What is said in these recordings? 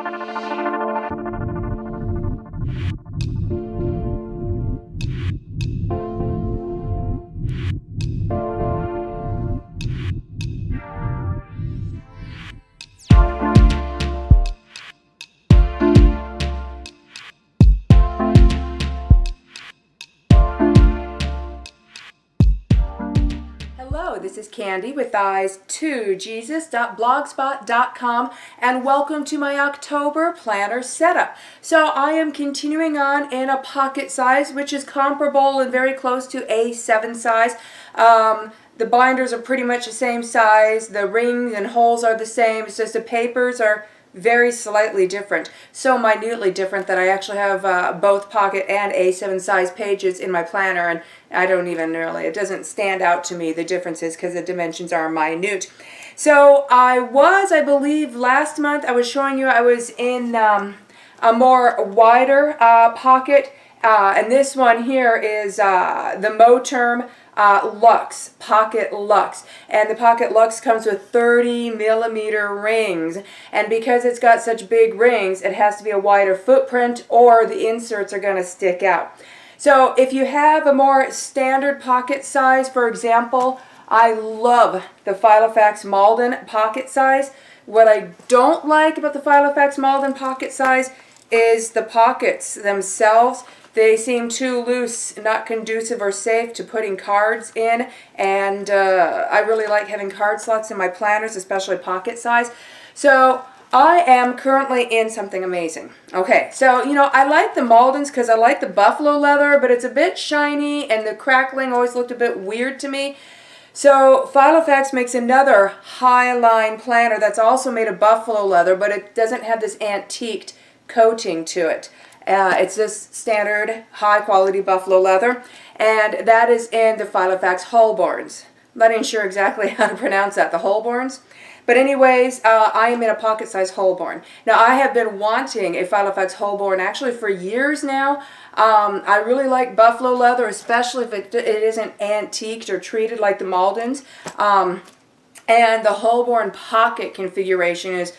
Hello, this is Candy with eyes2jesus.blogspot.com and welcome to my October planner setup. So I am continuing on in a pocket size, which is comparable and very close to A7 size. The binders are pretty much the same size, the rings and holes are the same, it's just the papers are very slightly different, so minutely different that I actually have both pocket and A7 size pages in my planner, and I don't even really, it doesn't stand out to me, the differences, because the dimensions are minute. So I believe last month I was showing you I was in a more wider pocket, and this one here is the Moterm Luxe, Pocket Luxe, and the Pocket Luxe comes with 30mm rings, and because it's got such big rings it has to be a wider footprint or the inserts are going to stick out. So if you have a more standard pocket size, for example, I love the Filofax Malden pocket size. What I don't like about the Filofax Malden pocket size is the pockets themselves. They seem too loose, not conducive or safe to putting cards in, and I really like having card slots in my planners, especially pocket size. So I am currently in something amazing. Okay, so I like the Maldens because I like the buffalo leather, but it's a bit shiny and the crackling always looked a bit weird to me. So Filofax makes another high-line planner that's also made of buffalo leather, but it doesn't have this antiqued coating to it. It's just standard high-quality buffalo leather, and that is in the Filofax Holborns. I'm not even sure exactly how to pronounce that, the Holborns. But anyways, I am in a pocket-size Holborn. Now, I have been wanting a Filofax Holborn actually for years now. I really like buffalo leather, especially if it isn't antiqued or treated like the Maldens. And the Holborn pocket configuration is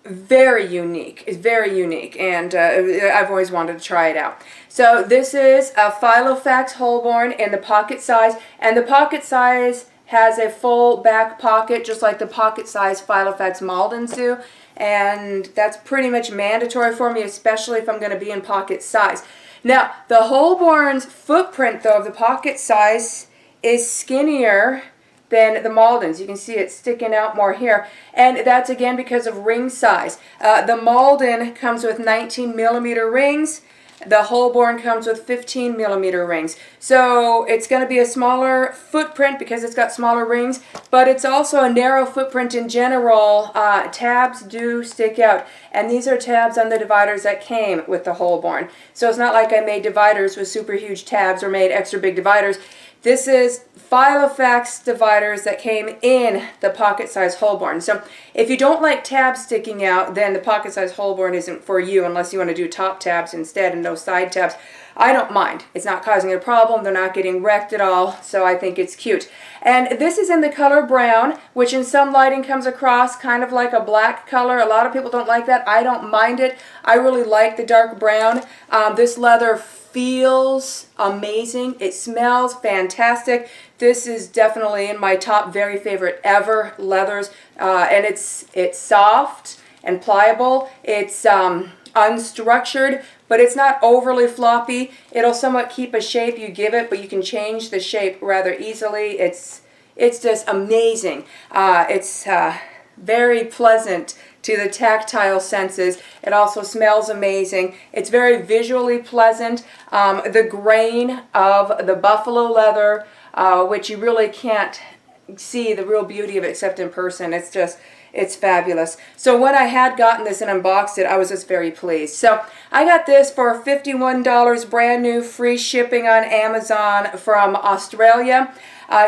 very unique. It's very unique, and I've always wanted to try it out. So this is a Filofax Holborn in the pocket size, and the pocket size has a full back pocket just like the pocket size Filofax Maldens do, and that's pretty much mandatory for me, especially if I'm going to be in pocket size. Now, the Holborn's footprint though of the pocket size is skinnier than the Maldens. You can see it sticking out more here, and that's again because of ring size. The Malden comes with 19mm rings. The Holborn comes with 15mm rings. So it's going to be a smaller footprint because it's got smaller rings, but it's also a narrow footprint in general. Tabs do stick out, and these are tabs on the dividers that came with the Holborn. So it's not like I made dividers with super huge tabs or made extra big dividers. This is Filofax dividers that came in the pocket size Holborn. So if you don't like tabs sticking out, then the pocket size Holborn isn't for you unless you want to do top tabs instead and no side tabs. I don't mind. It's not causing a problem. They're not getting wrecked at all, so I think it's cute. And this is in the color brown, which in some lighting comes across kind of like a black color. A lot of people don't like that. I don't mind it. I really like the dark brown. This leather feels amazing. It smells fantastic. This is definitely in my top very favorite ever leathers, and it's soft and pliable. It's unstructured, but it's not overly floppy. It'll somewhat keep a shape you give it, but you can change the shape rather easily. It's just amazing. It's very pleasant to the tactile senses. It also smells amazing. It's very visually pleasant. The grain of the buffalo leather, which you really can't see the real beauty of it except in person. It's fabulous. So when I had gotten this and unboxed it, I was just very pleased. So I got this for $51 brand new, free shipping on Amazon from Australia.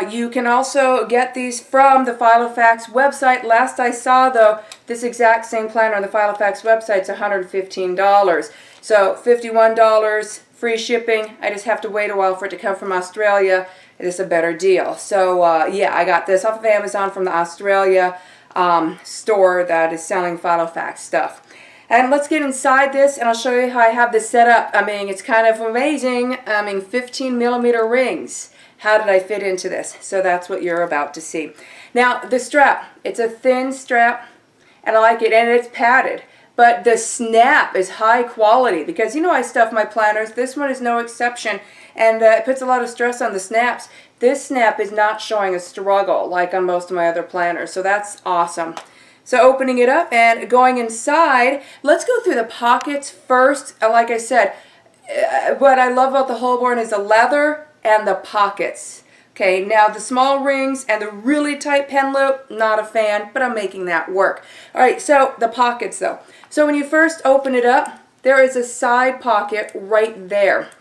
You can also get these from the Filofax website. Last I saw, though, this exact same planner on the Filofax website is $115. So $51, free shipping. I just have to wait a while for it to come from Australia. It is a better deal. So yeah, I got this off of Amazon from the Australia store that is selling Filofax stuff. And let's get inside this, and I'll show you how I have this set up. I mean, it's kind of amazing. 15mm rings. How did I fit into this? So that's what you're about to see. Now, the strap. It's a thin strap, and I like it, and it's padded. But the snap is high quality because, you know, I stuff my planners. This one is no exception, and it puts a lot of stress on the snaps. This snap is not showing a struggle like on most of my other planners, so that's awesome. So opening it up and going inside, let's go through the pockets first. Like I said, what I love about the Holborn is the leather and the pockets. Okay, now the small rings and the really tight pen loop, not a fan, but I'm making that work. All right, so the pockets though. So when you first open it up, there is a side pocket right there.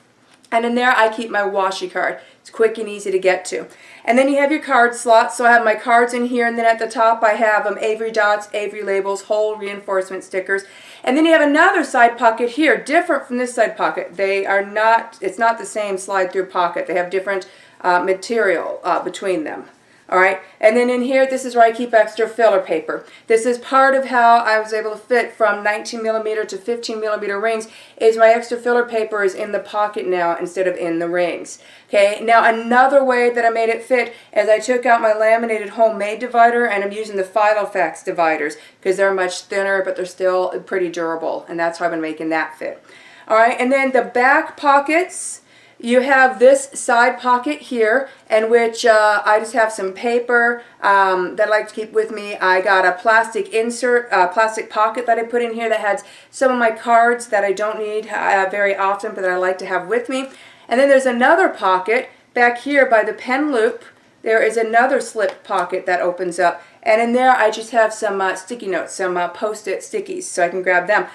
And in there I keep my washi card. It's quick and easy to get to. And then you have your card slot. So I have my cards in here, and then at the top I have Avery dots, Avery labels, hole reinforcement stickers. And then you have another side pocket here, different from this side pocket. They are not, it's not the same slide through pocket. They have different material between them. All right, and then in here, this is where I keep extra filler paper. This is part of how I was able to fit from 19mm to 15mm rings, is my extra filler paper is in the pocket now instead of in the rings. Okay, now another way that I made it fit is I took out my laminated homemade divider, and I'm using the Filofax dividers because they're much thinner, but they're still pretty durable, and that's how I've been making that fit. All right, and then the back pockets, you have this side pocket here, in which I just have some paper that I like to keep with me. I got a plastic insert, plastic pocket that I put in here that has some of my cards that I don't need very often, but that I like to have with me. And then there's another pocket back here by the pen loop. There is another slip pocket that opens up, and in there I just have some sticky notes, some post-it stickies, so I can grab them.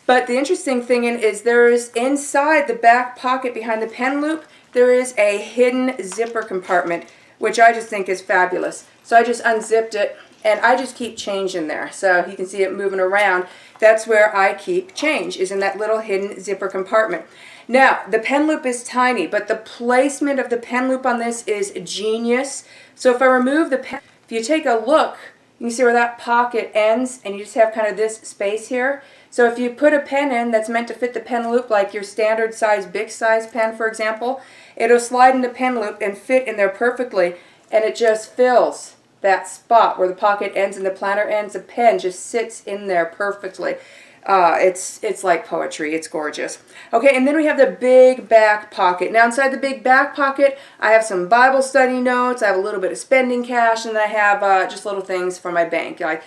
But the interesting thing is there is inside the back pocket behind the pen loop, there is a hidden zipper compartment, which I just think is fabulous. So I just unzipped it, and I just keep change in there. So you can see it moving around. That's where I keep change, is in that little hidden zipper compartment. Now, the pen loop is tiny, but the placement of the pen loop on this is genius. So if I remove the pen, if you take a look, you can see where that pocket ends, and you just have kind of this space here. So if you put a pen in that's meant to fit the pen loop, like your standard size, big size pen, for example, it'll slide in the pen loop and fit in there perfectly, and it just fills that spot where the pocket ends and the planner ends. The pen just sits in there perfectly. It's like poetry. It's gorgeous. Okay, and then we have the big back pocket. Now inside the big back pocket, I have some Bible study notes, I have a little bit of spending cash, and I have just little things for my bank, like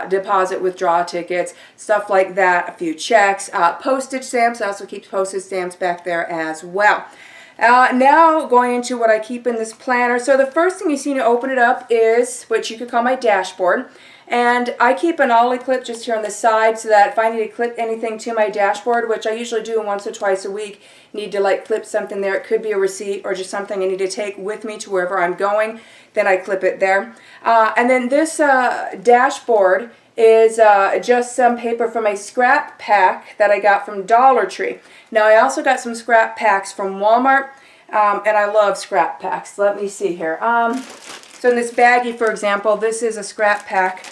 deposit withdrawal tickets, stuff like that, a few checks, postage stamps. I also keep postage stamps back there as well. Now going into what I keep in this planner. So the first thing you see to open it up is what you could call my dashboard. And I keep an ollie clip just here on the side so that if I need to clip anything to my dashboard, which I usually do once or twice a week, need to like clip something there. It could be a receipt or just something I need to take with me to wherever I'm going. Then I clip it there. And then this dashboard is just some paper from a scrap pack that I got from Dollar Tree. Now I also got some scrap packs from Walmart, and I love scrap packs. Let me see here. So in this baggie, for example, this is a scrap pack,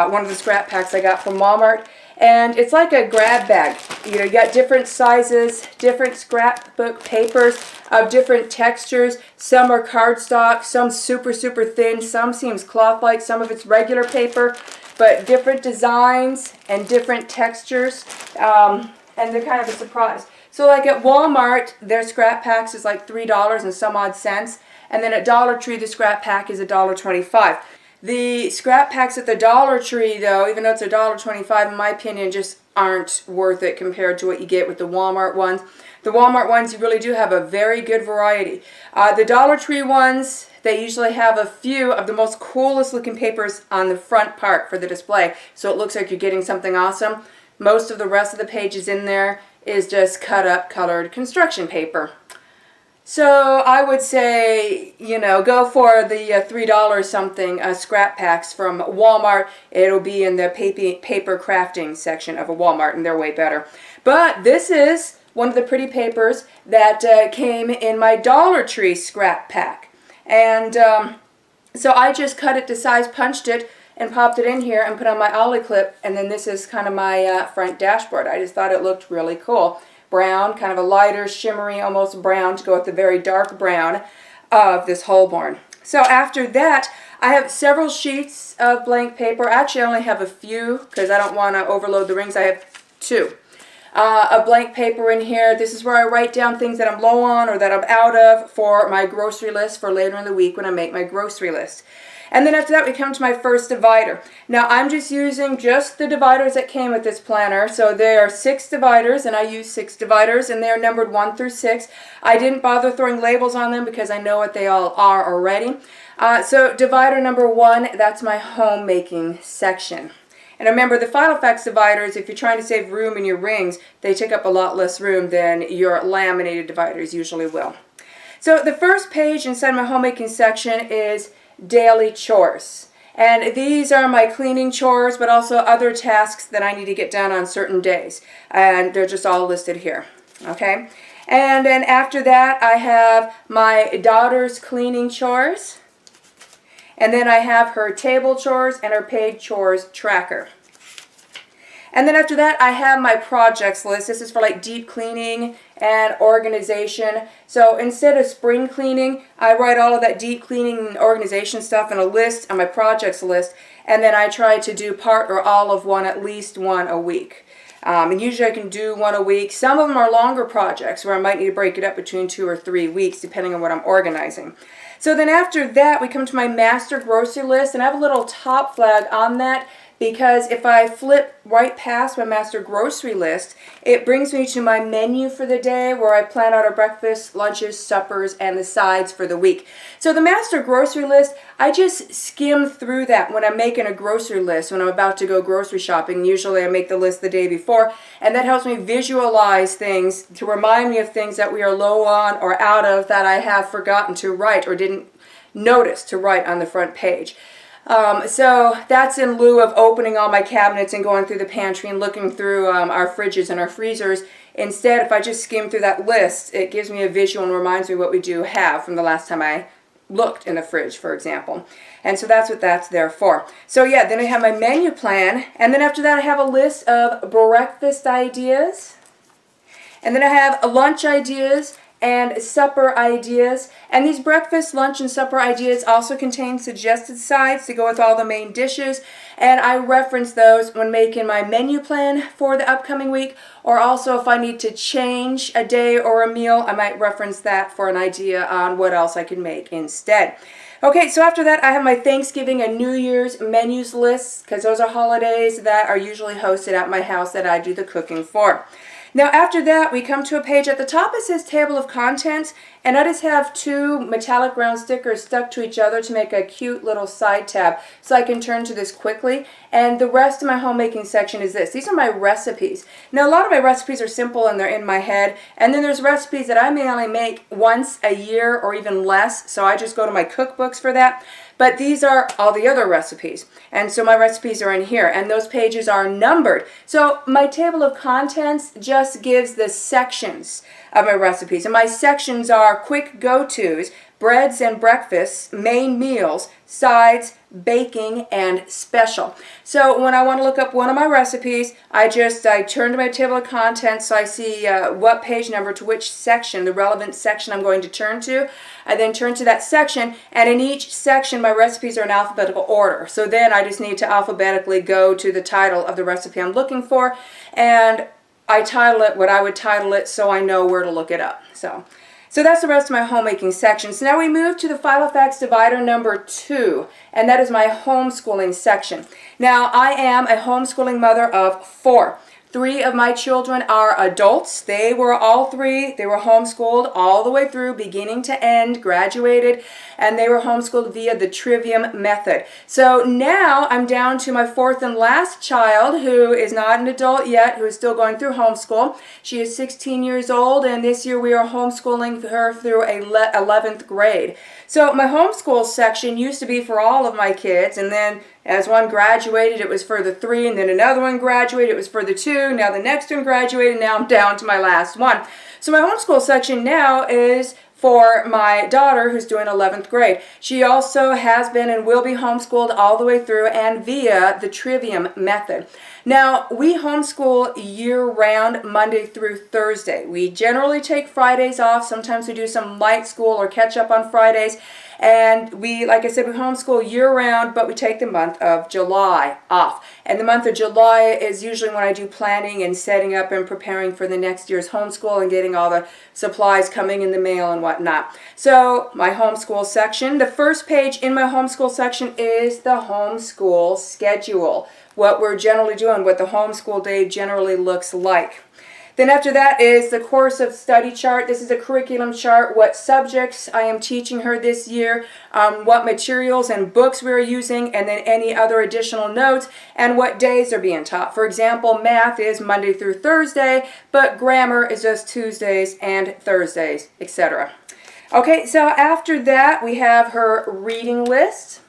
one of the scrap packs I got from Walmart, and it's like a grab bag. You know, you got different sizes, different scrapbook papers of different textures. Some are cardstock, some super, super thin, some seems cloth-like, some of it's regular paper, but different designs and different textures, and they're kind of a surprise. So like at Walmart, their scrap packs is like $3 and some odd cents. And then at Dollar Tree, the scrap pack is $1.25. The scrap packs at the Dollar Tree, though, even though it's $1.25, in my opinion, just aren't worth it compared to what you get with the Walmart ones. The Walmart ones, you really do have a very good variety. The Dollar Tree ones, they usually have a few of the most coolest looking papers on the front part for the display, so it looks like you're getting something awesome. Most of the rest of the pages in there is just cut up colored construction paper. So I would say, you know, go for the $3 something scrap packs from Walmart. It'll be in the paper crafting section of a Walmart, and they're way better. But this is one of the pretty papers that came in my Dollar Tree scrap pack. And so I just cut it to size, punched it, and popped it in here and put on my ollie clip, and then this is kind of my front dashboard. I just thought it looked really cool. Brown, kind of a lighter, shimmery, almost brown to go with the very dark brown of this Holborn. So after that, I have several sheets of blank paper. Actually, I only have a few because I don't want to overload the rings. I have 2. A blank paper in here. This is where I write down things that I'm low on or that I'm out of for my grocery list for later in the week when I make my grocery list. And then after that, we come to my first divider. Now, I'm just using the dividers that came with this planner. So there are 6 dividers, and I use 6 dividers, and they're numbered 1 through 6. I didn't bother throwing labels on them because I know what they all are already. So divider number 1, that's my homemaking section. And remember, the Filofax dividers, if you're trying to save room in your rings, they take up a lot less room than your laminated dividers usually will. So the first page inside my homemaking section is daily chores. And these are my cleaning chores, but also other tasks that I need to get done on certain days. And they're just all listed here. Okay? And then after that, I have my daughter's cleaning chores. And then I have her table chores and her paid chores tracker. And then after that, I have my projects list. This is for like deep cleaning and organization. So instead of spring cleaning, I write all of that deep cleaning and organization stuff in a list on my projects list. And then I try to do part or all of one, at least one a week. And usually I can do one a week. Some of them are longer projects where I might need to break it up between 2 or 3 weeks, depending on what I'm organizing. So then after that, we come to my master grocery list, and I have a little top flag on that because if I flip right past my master grocery list, it brings me to my menu for the day where I plan out our breakfast, lunches, suppers, and the sides for the week. So the master grocery list, I just skim through that when I'm making a grocery list, when I'm about to go grocery shopping. Usually I make the list the day before, and that helps me visualize things to remind me of things that we are low on or out of that I have forgotten to write or didn't notice to write on the front page. So that's in lieu of opening all my cabinets and going through the pantry and looking through our fridges and our freezers. Instead, if I just skim through that list, it gives me a visual and reminds me what we do have from the last time I looked in the fridge, for example. And so that's what that's there for. So yeah, then I have my menu plan, and then after that I have a list of breakfast ideas, and then I have lunch ideas and supper ideas. And these breakfast, lunch, and supper ideas also contain suggested sides to go with all the main dishes. And I reference those when making my menu plan for the upcoming week. Or also if I need to change a day or a meal, I might reference that for an idea on what else I can make instead. Okay, so after that, I have my Thanksgiving and New Year's menus lists, because those are holidays that are usually hosted at my house that I do the cooking for. Now after that, we come to a page at the top. It says Table of Contents, and I just have 2 metallic round stickers stuck to each other to make a cute little side tab so I can turn to this quickly. And the rest of my homemaking section is this. These are my recipes. Now a lot of my recipes are simple and they're in my head, and then there's recipes that I may only make once a year or even less, so I just go to my cookbooks for that. But these are all the other recipes. And so my recipes are in here, and those pages are numbered. So my table of contents just gives the sections of my recipes. And my sections are quick go-tos, breads and breakfasts, main meals, sides, baking, and special. So when I want to look up one of my recipes, I turn to my table of contents so I see what page number to which section, the relevant section I'm going to turn to. I then turn to that section, and in each section my recipes are in alphabetical order. So then I just need to alphabetically go to the title of the recipe I'm looking for, and I title it what I would title it so I know where to look it up. So that's the rest of my homemaking section. So now we move to the Filofax divider number 2, and that is my homeschooling section. Now I am a homeschooling mother of 4. 3 of my children are adults. They were all 3. They were homeschooled all the way through, beginning to end, graduated, and they were homeschooled via the Trivium method. So now I'm down to my 4th and last child, who is not an adult yet, who is still going through homeschool. She is 16 years old, and this year we are homeschooling her through 11th grade. So my homeschool section used to be for all of my kids, and then as one graduated, it was for the 3, and then another one graduated, it was for the 2, now the next one graduated, now I'm down to my last one. So my homeschool section now is for my daughter who's doing 11th grade. She also has been and will be homeschooled all the way through and via the Trivium method. Now, we homeschool year-round, Monday through Thursday. We generally take Fridays off. Sometimes we do some light school or catch up on Fridays. And we, like I said, we homeschool year-round, but we take the month of July off. And the month of July is usually when I do planning and setting up and preparing for the next year's homeschool and getting all the supplies coming in the mail and whatnot. So, my homeschool section. The first page in my homeschool section is the homeschool schedule. What we're generally doing, what the homeschool day generally looks like. Then after that is the course of study chart. This is a curriculum chart, what subjects I am teaching her this year, what materials and books we're using, and then any other additional notes, and what days are being taught. For example, math is Monday through Thursday, but grammar is just Tuesdays and Thursdays, etc. Okay, so after that we have her reading list.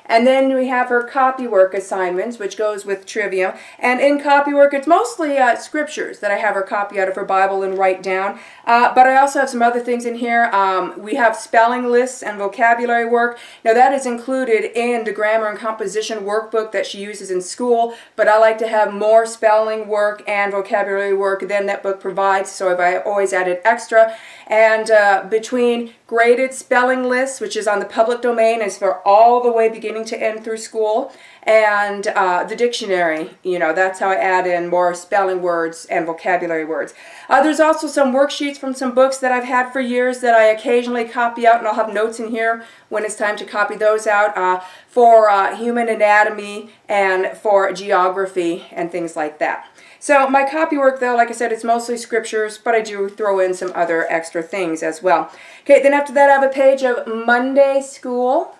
And then we have her copywork assignments, which goes with Trivium. And in copywork, it's mostly scriptures that I have her copy out of her Bible and write down. But I also have some other things in here. We have spelling lists and vocabulary work. Now, that is included in the grammar and composition workbook that she uses in school. But I like to have more spelling work and vocabulary work than that book provides. So I always added extra. And between graded spelling lists, which is on the public domain, is for all the way beginning to end through school, and the dictionary, that's how I add in more spelling words and vocabulary words. There's also some worksheets from some books that I've had for years that I occasionally copy out, and I'll have notes in here when it's time to copy those out for human anatomy and for geography and things like that. So my copywork, though, like I said, it's mostly scriptures, but I do throw in some other extra things as well. Okay, then after that I have a page of Monday school,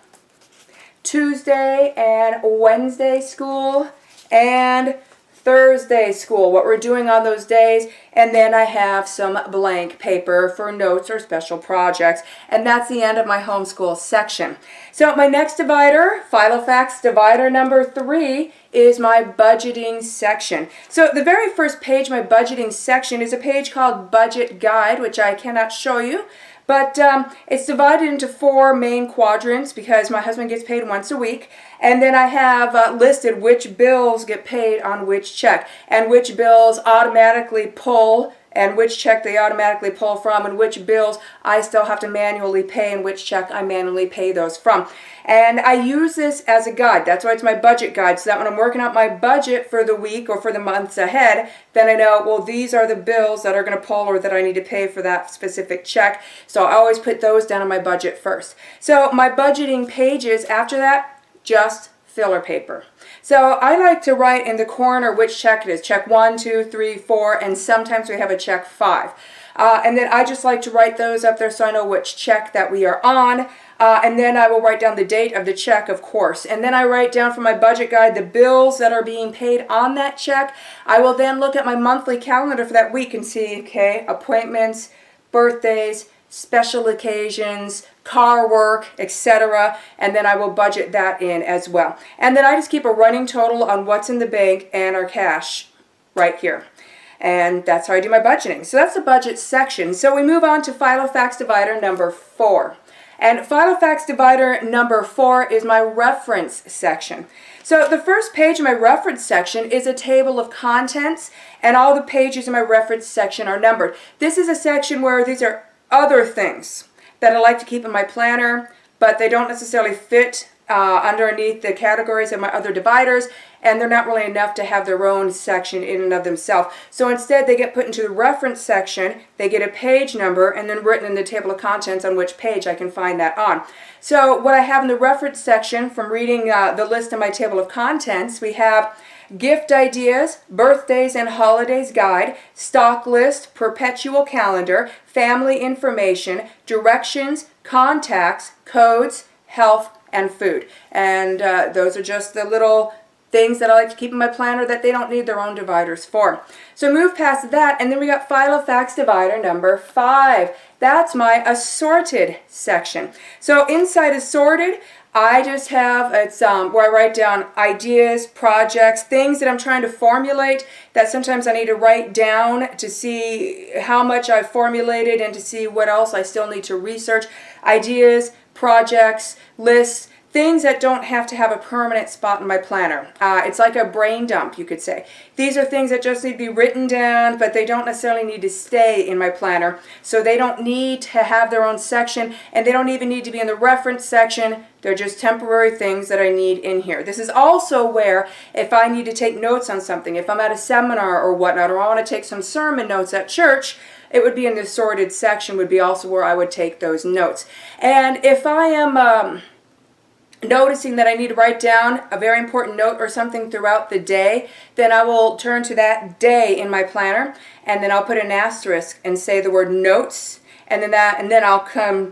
Tuesday and Wednesday school, and Thursday school, what we're doing on those days, and then I have some blank paper for notes or special projects, and that's the end of my homeschool section. So my next divider, Filofax divider number 3, is my budgeting section. So the very first page, my budgeting section, is a page called Budget Guide, which I cannot show you. But it's divided into 4 main quadrants because my husband gets paid once a week. And then I have listed which bills get paid on which check and which bills automatically pull and which check they automatically pull from and which bills I still have to manually pay and which check I manually pay those from. And I use this as a guide. That's why it's my budget guide, so that when I'm working out my budget for the week or for the months ahead, then I know, well, these are the bills that are going to pull or that I need to pay for that specific check. So I always put those down on my budget first. So my budgeting pages after that, just filler paper. So I like to write in the corner which check it is. Check 1, 2, 3, 4, and sometimes we have a check 5. And then I just like to write those up there so I know which check that we are on. And then I will write down the date of the check, of course. And then I write down for my budget guide the bills that are being paid on that check. I will then look at my monthly calendar for that week and see, okay, appointments, birthdays, special occasions, car work, etc. And then I will budget that in as well. And then I just keep a running total on what's in the bank and our cash right here. And that's how I do my budgeting. So that's the budget section. So we move on to Filofax divider number 4. And Filofax divider number 4 is my reference section. So the first page of my reference section is a table of contents, and all the pages in my reference section are numbered. This is a section where these are other things that I like to keep in my planner, but they don't necessarily fit underneath the categories of my other dividers, and they're not really enough to have their own section in and of themselves. So instead they get put into the reference section, they get a page number, and then written in the table of contents on which page I can find that on. So what I have in the reference section from reading the list in my table of contents, we have gift ideas, birthdays and holidays guide, stock list, perpetual calendar, family information, directions, contacts, codes, health, and food. And those are just the little things that I like to keep in my planner that they don't need their own dividers for. So move past that, and then we got Filofax divider number 5. That's my assorted section. So inside assorted, I just have, it's where I write down ideas, projects, things that I'm trying to formulate that sometimes I need to write down to see how much I've formulated and to see what else I still need to research. Ideas, projects, lists, things that don't have to have a permanent spot in my planner. It's like a brain dump, you could say. These are things that just need to be written down, but they don't necessarily need to stay in my planner. So they don't need to have their own section, and they don't even need to be in the reference section. They're just temporary things that I need in here. This is also where, if I need to take notes on something, if I'm at a seminar or whatnot, or I want to take some sermon notes at church, it would be in the sorted section, would be also where I would take those notes. And if I am noticing that I need to write down a very important note or something throughout the day, then I will turn to that day in my planner, and then I'll put an asterisk and say the word notes, and then I'll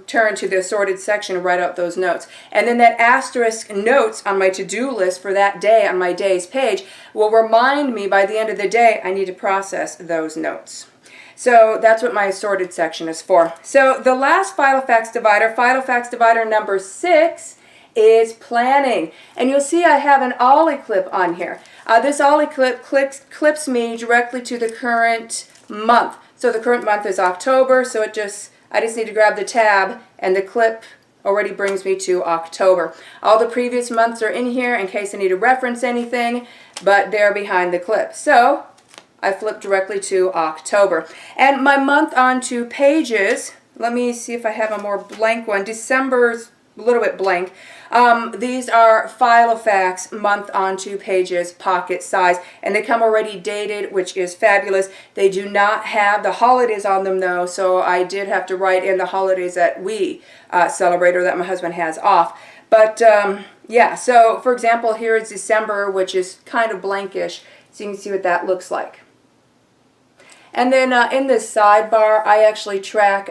turn to the sorted section and write out those notes. And then that asterisk notes on my to-do list for that day on my day's page will remind me by the end of the day I need to process those notes. So that's what my sorted section is for. So the last Filofax divider number 6, is planning. And you'll see I have an ollie clip on here. This ollie clip clips me directly to the current month. So the current month is October, so I just need to grab the tab, and the clip already brings me to October. All the previous months are in here in case I need to reference anything, but they're behind the clip. So I flip directly to October. And my month onto pages, let me see if I have a more blank one. December's a little bit blank. These are Filofax month onto pages, pocket size, and they come already dated, which is fabulous. They do not have the holidays on them though, so I did have to write in the holidays that we celebrate or that my husband has off. But yeah, so for example, here is December, which is kind of blankish, so you can see what that looks like. And then in this sidebar, I actually track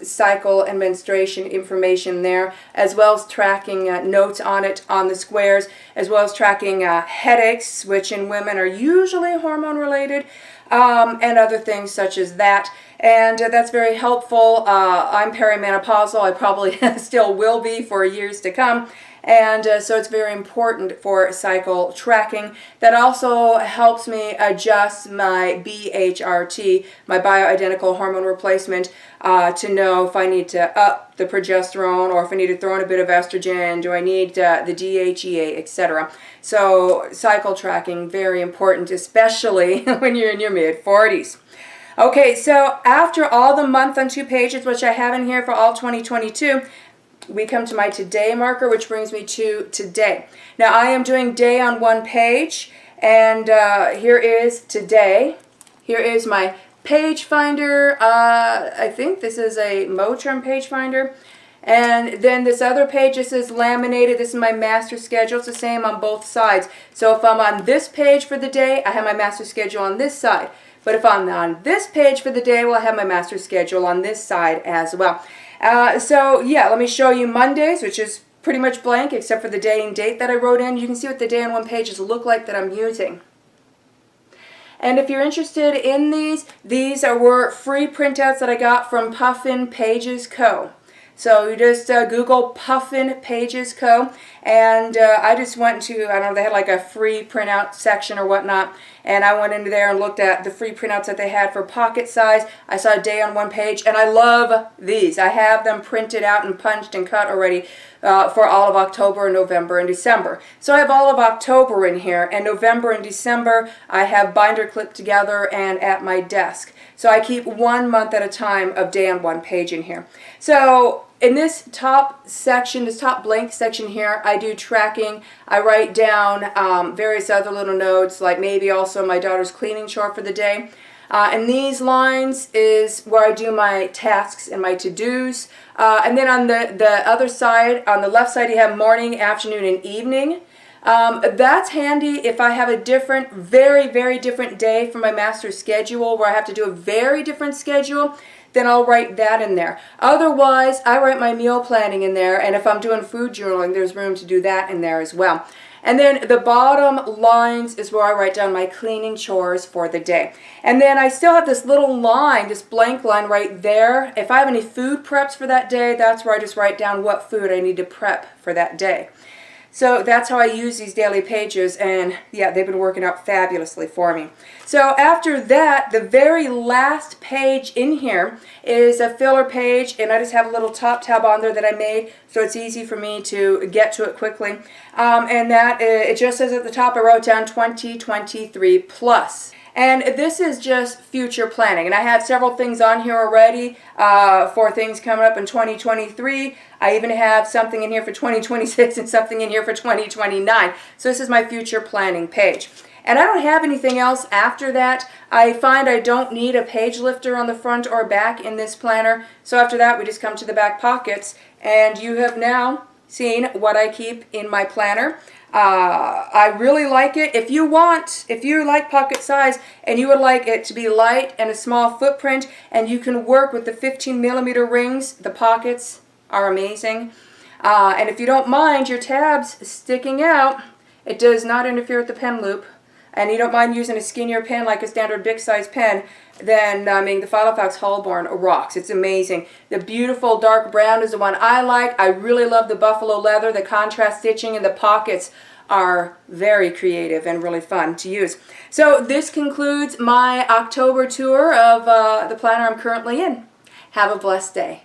cycle and menstruation information there, as well as tracking notes on it on the squares, as well as tracking headaches, which in women are usually hormone related, and other things such as that. And that's very helpful. I'm perimenopausal. I probably still will be for years to come. And so it's very important for cycle tracking. That also helps me adjust my BHRT, my bioidentical hormone replacement, to know if I need to up the progesterone or if I need to throw in a bit of estrogen, do I need the DHEA, etc. So cycle tracking, very important, especially when you're in your mid-40s. Okay, so after all the month on 2 pages, which I have in here for all 2022, we come to my today marker, which brings me to today. Now I am doing day on 1 page, and here is today. Here is my page finder. I think this is a Motrin page finder. And then this other page, this is laminated. This is my master schedule. It's the same on both sides. So if I'm on this page for the day, I have my master schedule on this side. But if I'm on this page for the day, well, I have my master schedule on this side as well. So yeah, let me show you Mondays, which is pretty much blank except for the day and date that I wrote in. You can see what the day on 1 pages look like that I'm using. And if you're interested in these were free printouts that I got from Puffin Pages Co. So you just Google Puffin Pages Co. And I just went to, I don't know, they had like a free printout section or whatnot. And I went into there and looked at the free printouts that they had for pocket size. I saw a day on 1 page, and I love these. I have them printed out and punched and cut already for all of October, November, and December. So I have all of October in here, and November and December I have binder clipped together and at my desk. So I keep 1 month at a time of day on 1 page in here. So in this top section, this top blank section here, I do tracking. I write down various other little notes, like maybe also my daughter's cleaning chore for the day. And these lines is where I do my tasks and my to-dos. And then on the other side, on the left side, you have morning, afternoon, and evening. That's handy if I have a different, very, very different day for my master schedule where I have to do a very different schedule. Then I'll write that in there. Otherwise, I write my meal planning in there, and if I'm doing food journaling, there's room to do that in there as well. And then the bottom lines is where I write down my cleaning chores for the day. And then I still have this little line, this blank line right there. If I have any food preps for that day, that's where I just write down what food I need to prep for that day. So that's how I use these daily pages, and yeah, they've been working out fabulously for me. So after that, the very last page in here is a filler page, and I just have a little top tab on there that I made so it's easy for me to get to it quickly. And that, it just says at the top, I wrote down 2023 plus. And this is just future planning. And I have several things on here already for things coming up in 2023. I even have something in here for 2026 and something in here for 2029. So this is my future planning page. And I don't have anything else after that. I find I don't need a page lifter on the front or back in this planner. So after that, we just come to the back pockets. And you have now seen what I keep in my planner. I really like it. If you like pocket size and you would like it to be light and a small footprint, and you can work with the 15mm rings, the pockets are amazing. And if you don't mind your tabs sticking out, it does not interfere with the pen loop, and you don't mind using a skinnier pen like a standard big size pen, then the Filofax Holborn rocks. It's amazing. The beautiful dark brown is the one I like. I really love the buffalo leather. The contrast stitching in the pockets are very creative and really fun to use. So this concludes my October tour of the planner I'm currently in. Have a blessed day.